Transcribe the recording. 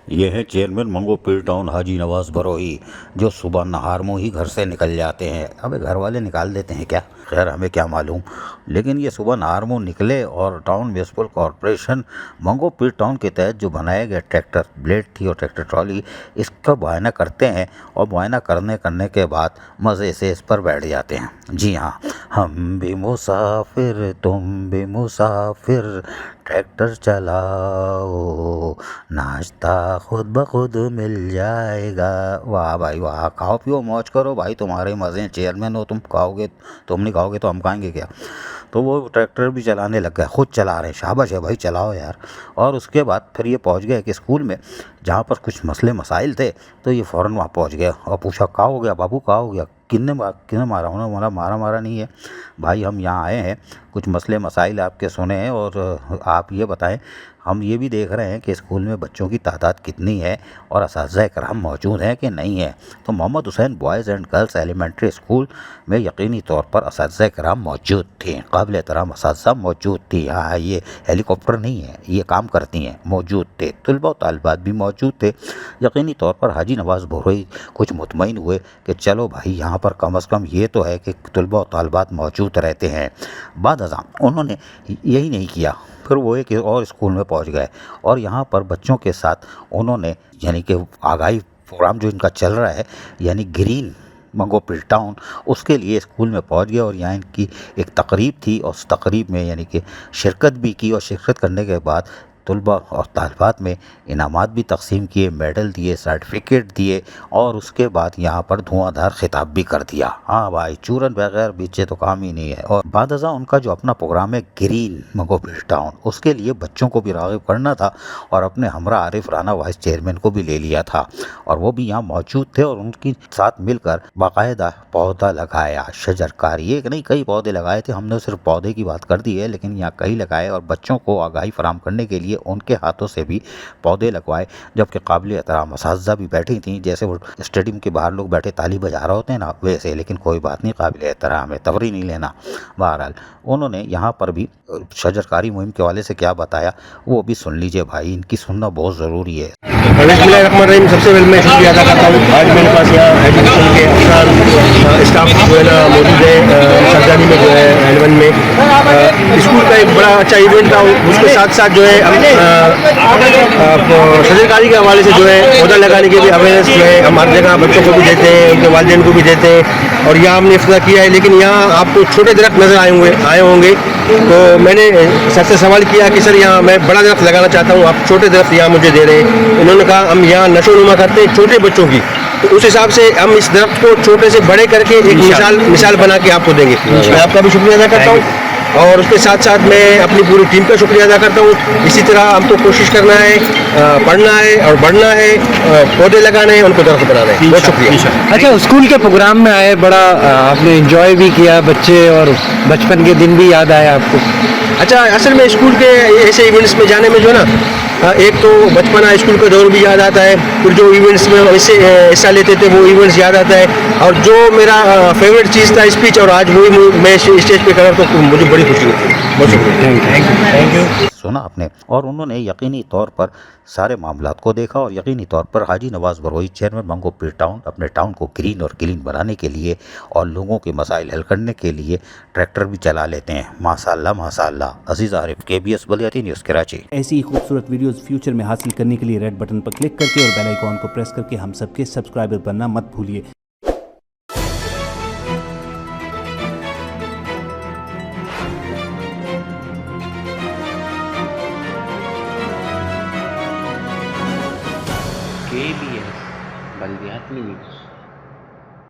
ये है चेयरमैन मंगो पीर टाउन हाजी नवाज बरोही, जो सुबह नहार में ही घर से निकल जाते हैं। अबे घर वाले निकाल देते हैं क्या, खैर हमें क्या मालूम। लेकिन ये सुबह नहार में निकले और टाउन म्यूनसिपल कॉरपोरेशन मंगो पीर टाउन के तहत जो बनाए गए ट्रैक्टर ब्लेड थी और ट्रैक्टर ट्रॉली, इसका मुआयना करते हैं। और मुआयना करने के बाद मज़े से इस पर बैठ जाते हैं। जी हाँ, हम भी मुसाफिर तुम भी मुसाफिर, ट्रैक्टर चलाओ नाश्ता खुद ब खुद मिल जाएगा। वाह भाई वाह, खाओ पियो मौज करो भाई, तुम्हारे मज़े हैं। चेयरमैन हो तुम, खाओगे तुम नहीं खाओगे तो हम खाएंगे क्या। तो वो ट्रैक्टर भी चलाने लग गए, खुद चला रहे हैं। शाबाश है भाई, चलाओ यार। और उसके बाद फिर ये पहुंच गए कि स्कूल में जहाँ पर कुछ मसले मसाइल थे, तो ये फ़ौरन वहाँ पहुंच गया और पूछा क्या हो गया बाबू, क्या हो गया, किन्ने मारा। उन्होंने बोला मारा नहीं है भाई, हम यहाँ आए हैं कुछ मसले मसाइल आपके सुने हैं और आप ये बताएं, हम ये भी देख रहे हैं कि स्कूल में बच्चों की तादाद कितनी है और असातिज़ा इकराम मौजूद हैं कि नहीं है। तो Mohammad Hussain boys and girls elementary school में यकीनी तौर पर असातिज़ा इकराम मौजूद थे, काबिल एहतराम असातिज़ा मौजूद थी। हाँ, ये हेलीकॉप्टर नहीं है, ये काम करती हैं, मौजूद थे। तलबा और तालिबात भी मौजूद थे। यकीनी तौर पर हाजी नवाज बरोही कुछ मुतमईन हुए कि चलो भाई, यहाँ पर कम से कम ये तो है कि तलबा और तालिबात मौजूद रहते हैं। बाद अज़ां उन्होंने यही नहीं किया, फिर वो एक और स्कूल में पहुंच गए और यहाँ पर बच्चों के साथ उन्होंने यानी कि आगाही प्रोग्राम जो इनका चल रहा है, यानी ग्रीन मंगो पीर टाउन, उसके लिए स्कूल में पहुंच गए। और यहाँ इनकी एक तकरीब थी और उस तकरीब में यानी कि शिरकत भी की और शिरकत करने के बाद तलबा और तालिबात में इनामात भी तकसीम किए, मेडल दिए, सर्टिफिकेट दिए और उसके बाद यहाँ पर धुआंधार खिताब भी कर दिया। हाँ भाई, चूरन बगैर बीचे तो काम ही नहीं है। और बाद अज़ां उनका जो अपना प्रोग्राम है ग्रीन मंगो पीर टाउन, उसके लिए बच्चों को भी राग़िब करना था और अपने हमरा आरिफ राना वाइस चेयरमैन को भी ले लिया था और वो भी यहाँ मौजूद थे और उनके साथ मिलकर बाकायदा पौधा लगाया, शजरकारी। एक नहीं कई पौधे लगाए थे, हमने सिर्फ पौधे की बात कर दी है, लेकिन यहाँ कई लगाए और बच्चों को आगाही फराम करने के लिए उनके हाथों से भी पौधे लगवाए। जबकि काबिल एहतराम असातिज़ा भी बैठी थी, जैसे वो स्टेडियम के बाहर लोग बैठे ताली बजा रहे होते हैं ना, वैसे। लेकिन कोई बात नहीं, काबिल एहतराम है, तवरी नहीं लेना। बहरहाल उन्होंने यहाँ पर भी शजरकारी मुहिम के हवाले से क्या बताया वो भी सुन लीजिए भाई, इनकी सुनना बहुत ज़रूरी है। बिस्मिल्लाहिर्रहमानिर्रहीम। सबसे पहले मैं शुक्रिया अदा करता हूँ। आज मेरे पास यहाँ एजुकेशन के अफसर स्टाफ जो है ना मौजूद है सरजानी में, जो है एलवन में। स्कूल का एक बड़ा अच्छा इवेंट था, उसके साथ साथ जो है शजरकारी के हवाले से जो है पौधा लगाने की भी अवेयरनेस जो है हम हर जगह बच्चों को भी देते हैं, उनके वालिदैन को भी देते हैं। और यहाँ हमने इफ्तिताह किया है, लेकिन यहाँ आपको छोटे दरख्त नज़र आए होंगे। तो मैंने सर से सवाल किया कि सर यहाँ मैं बड़ा दरख्त लगाना चाहता हूँ, आप छोटे दरख्त यहाँ मुझे दे रहे हैं। इन्होंने कहा हम यहाँ नशोनुमा करते हैं छोटे बच्चों की, तो उस हिसाब से हम इस दरख्त को छोटे से बड़े करके एक मिसाल बना के आपको देंगे। मैं आपका भी शुक्रिया अदा करता हूँ और उसके साथ साथ मैं अपनी पूरी टीम का शुक्रिया अदा करता हूँ। इसी तरह हमको कोशिश करना है, पढ़ना है और बढ़ना है, पौधे लगाने हैं, उनको दरख्त बनाना है। बहुत शुक्रिया। अच्छा, स्कूल के प्रोग्राम में आए, बड़ा आपने एंजॉय भी किया, बच्चे और बचपन के दिन भी याद आए आपको? अच्छा, असल में स्कूल के ऐसे इवेंट्स में जाने में जो ना, एक तो बचपना स्कूल का दौर भी याद आता है, फिर जो इवेंट्स में ऐसे हिस्सा लेते थे वो इवेंट्स याद आता है। और जो मेरा फेवरेट चीज़ था स्पीच, और आज वही मैं स्टेज पे कर रहा तो मुझे बड़ी खुशी होती है। बहुत शुक्रिया, थैंक यू। सुना आपने। और उन्होंने यकीनी तौर पर सारे मामलात को देखा और यकीनी तौर पर हाजी नवाज बरोही चेयरमैन मंगो पीर टाउन अपने टाउन को ग्रीन और क्लीन बनाने के लिए और लोगों के मसाइल हल करने के लिए ट्रैक्टर भी चला लेते हैं। माशाअल्लाह माशाअल्लाह। अजीज़ आरिफ, KBS बलियाती न्यूज़ कराची। ऐसी ही खूबसूरत वीडियोस फ्यूचर में हासिल करने के लिए रेड बटन पर क्लिक करके और बेल आइकॉन को प्रेस करके हम सबके सब्सक्राइबर बनना मत भूलिए। KBS बलियाती न्यूज़।